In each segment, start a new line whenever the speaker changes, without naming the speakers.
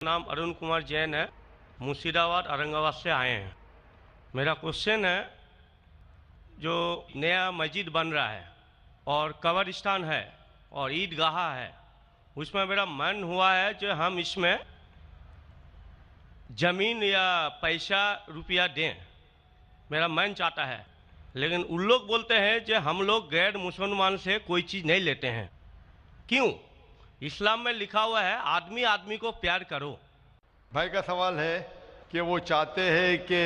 नाम अरुण कुमार जैन है। मुर्शिदाबाद औरंगाबाद से आए हैं। मेरा क्वेश्चन है, जो नया मस्जिद बन रहा है और कब्रिस्तान है और ईदगाह है, उसमें मेरा मन हुआ है जो हम इसमें ज़मीन या पैसा रुपया दें, मेरा मन चाहता है। लेकिन उन लोग बोलते हैं कि हम लोग गैर मुसलमान से कोई चीज़ नहीं लेते हैं। क्यों? इस्लाम में लिखा हुआ है आदमी आदमी को प्यार करो।
भाई का सवाल है कि वो चाहते हैं कि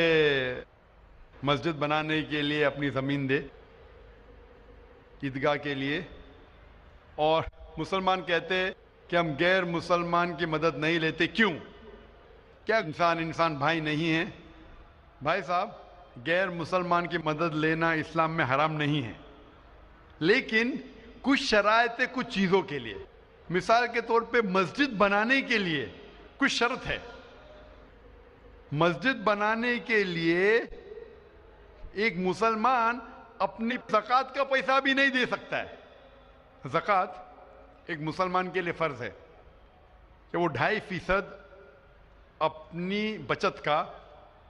मस्जिद बनाने के लिए अपनी ज़मीन दे ईदगाह के लिए, और मुसलमान कहते हैं कि हम गैर मुसलमान की मदद नहीं लेते। क्यों? क्या इंसान भाई नहीं है? भाई साहब, गैर मुसलमान की मदद लेना इस्लाम में हराम नहीं है, लेकिन कुछ शराइत है कुछ चीज़ों के लिए। मिसाल के तौर पे मस्जिद बनाने के लिए कुछ शर्त है। मस्जिद बनाने के लिए एक मुसलमान अपनी ज़कात का पैसा भी नहीं दे सकता है। ज़कात एक मुसलमान के लिए फ़र्ज़ है कि वो 2.5% अपनी बचत का,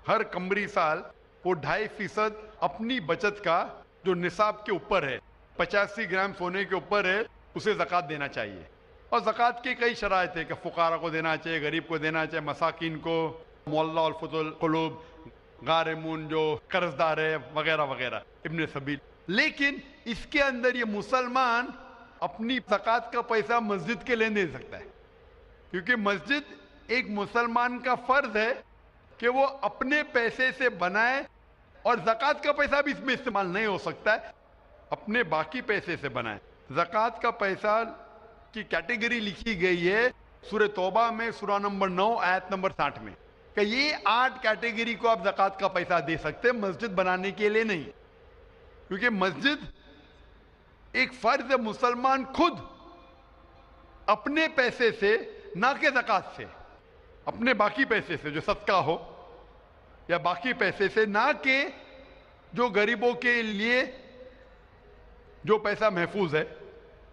हर कमरी साल वो 2.5% अपनी बचत का जो निसाब के ऊपर है, 85 ग्राम सोने के ऊपर है, उसे ज़कात देना चाहिए। और ज़कात के कई शराइत है कि फ़ुक़ारा को देना चाहिए, गरीब को देना चाहिए, मसाकिन को, मुअल्ला और फुतुल क़ुलूब, गारिमून जो कर्जदार है, वगैरह वगैरह, इब्न सबील। लेकिन इसके अंदर ये मुसलमान अपनी ज़कात का पैसा मस्जिद के लिए दे सकता है, क्योंकि मस्जिद एक मुसलमान का फ़र्ज़ है कि वो अपने पैसे से बनाए, और ज़कात का पैसा भी इसमें इस्तेमाल नहीं हो सकता है, अपने बाकी पैसे से बनाए। ज़कात का पैसा की कैटेगरी लिखी गई है सूरह तौबा में, सूरा नंबर 9 आयत नंबर 60 में, कि ये 8 कैटेगरी को आप ज़कात का पैसा दे सकते हैं, मस्जिद बनाने के लिए नहीं। क्योंकि मस्जिद एक फ़र्ज़ है, मुसलमान खुद अपने पैसे से, ना कि ज़कात से, अपने बाकी पैसे से जो सदका हो या बाकी पैसे से, ना कि जो गरीबों के लिए जो पैसा महफूज है,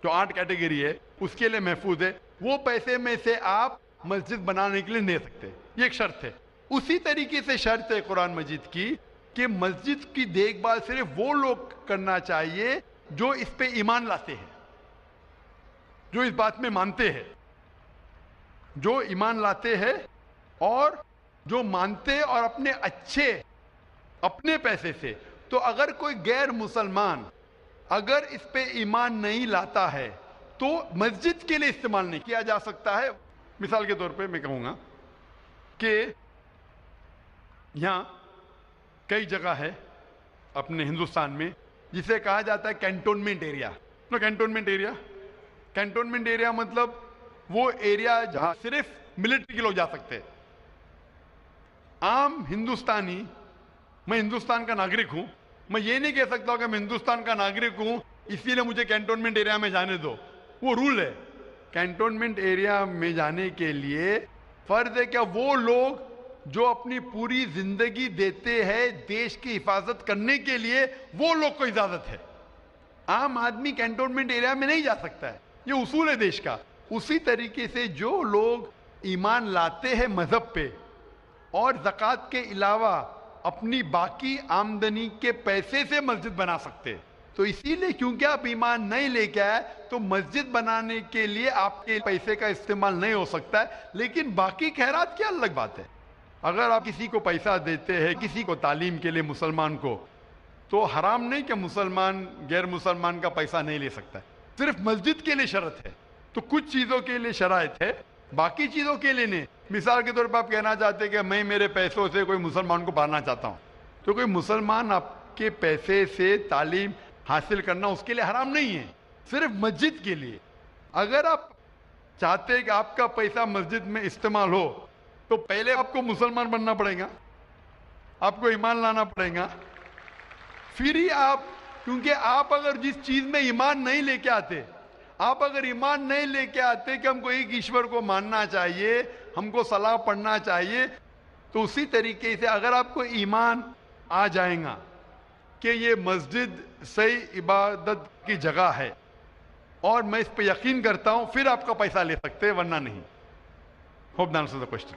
जो 8 कैटेगरी है उसके लिए महफूज है, वो पैसे में से आप मस्जिद बनाने के लिए दे सकते हैं। ये एक शर्त है। उसी तरीके से शर्त है कुरान मजीद की कि मस्जिद की देखभाल सिर्फ वो लोग करना चाहिए जो इस पे ईमान लाते हैं, जो इस बात में मानते हैं, जो ईमान लाते हैं और जो मानते हैं, और अपने अच्छे अपने पैसे से। तो अगर कोई गैर मुसलमान अगर इस पे ईमान नहीं लाता है तो मस्जिद के लिए इस्तेमाल नहीं किया जा सकता है। मिसाल के तौर पे मैं कहूँगा कि यहाँ कई जगह है अपने हिंदुस्तान में जिसे कहा जाता है कैंटोनमेंट एरिया। तो कैंटोनमेंट एरिया मतलब वो एरिया जहाँ सिर्फ मिलिट्री के लोग जा सकते हैं। आम हिंदुस्तानी, मैं हिंदुस्तान का नागरिक हूँ, मैं ये नहीं कह सकता कि मैं हिंदुस्तान का नागरिक हूँ इसीलिए मुझे कैंटोनमेंट एरिया में जाने दो। वो रूल है। कैंटोनमेंट एरिया में जाने के लिए फर्ज है क्या वो लोग जो अपनी पूरी जिंदगी देते हैं देश की हिफाजत करने के लिए, वो लोग को इजाजत है। आम आदमी कैंटोनमेंट एरिया में नहीं जा सकता है, ये उसूल है देश का। उसी तरीके से जो लोग ईमान लाते हैं मजहब पे और ज़कात के अलावा अपनी बाकी आमदनी के पैसे से मस्जिद बना सकते हैं। तो इसीलिए क्योंकि आप ईमान नहीं लेके आए तो मस्जिद बनाने के लिए आपके पैसे का इस्तेमाल नहीं हो सकता है। लेकिन बाकी खैरात की अलग बात है। अगर आप किसी को पैसा देते हैं, किसी को तालीम के लिए, मुसलमान को, तो हराम नहीं कि मुसलमान गैर मुसलमान का पैसा नहीं ले सकता है। सिर्फ मस्जिद के लिए शर्त है। तो कुछ चीज़ों के लिए शराइत है, बाकी चीज़ों के लिए नहीं। मिसाल के तौर पर आप कहना चाहते हैं कि मैं मेरे पैसों से कोई मुसलमान को पढ़ाना चाहता हूँ, तो कोई मुसलमान आपके पैसे से तालीम हासिल करना उसके लिए हराम नहीं है, सिर्फ मस्जिद के लिए। अगर आप चाहते हैं कि आपका पैसा मस्जिद में इस्तेमाल हो तो पहले आपको मुसलमान बनना पड़ेगा, आपको ईमान लाना पड़ेगा, फिर ही आप, क्योंकि आप अगर जिस चीज़ में ईमान नहीं लेके आते, आप अगर ईमान नहीं लेके आते कि हमको एक ईश्वर को मानना चाहिए, हमको सलाह पढ़ना चाहिए, तो उसी तरीके से अगर आपको ईमान आ जाएगा कि ये मस्जिद सही इबादत की जगह है और मैं इस पर यकीन करता हूँ, फिर आपका पैसा ले सकते हैं, वरना नहीं। Hope that answers the question.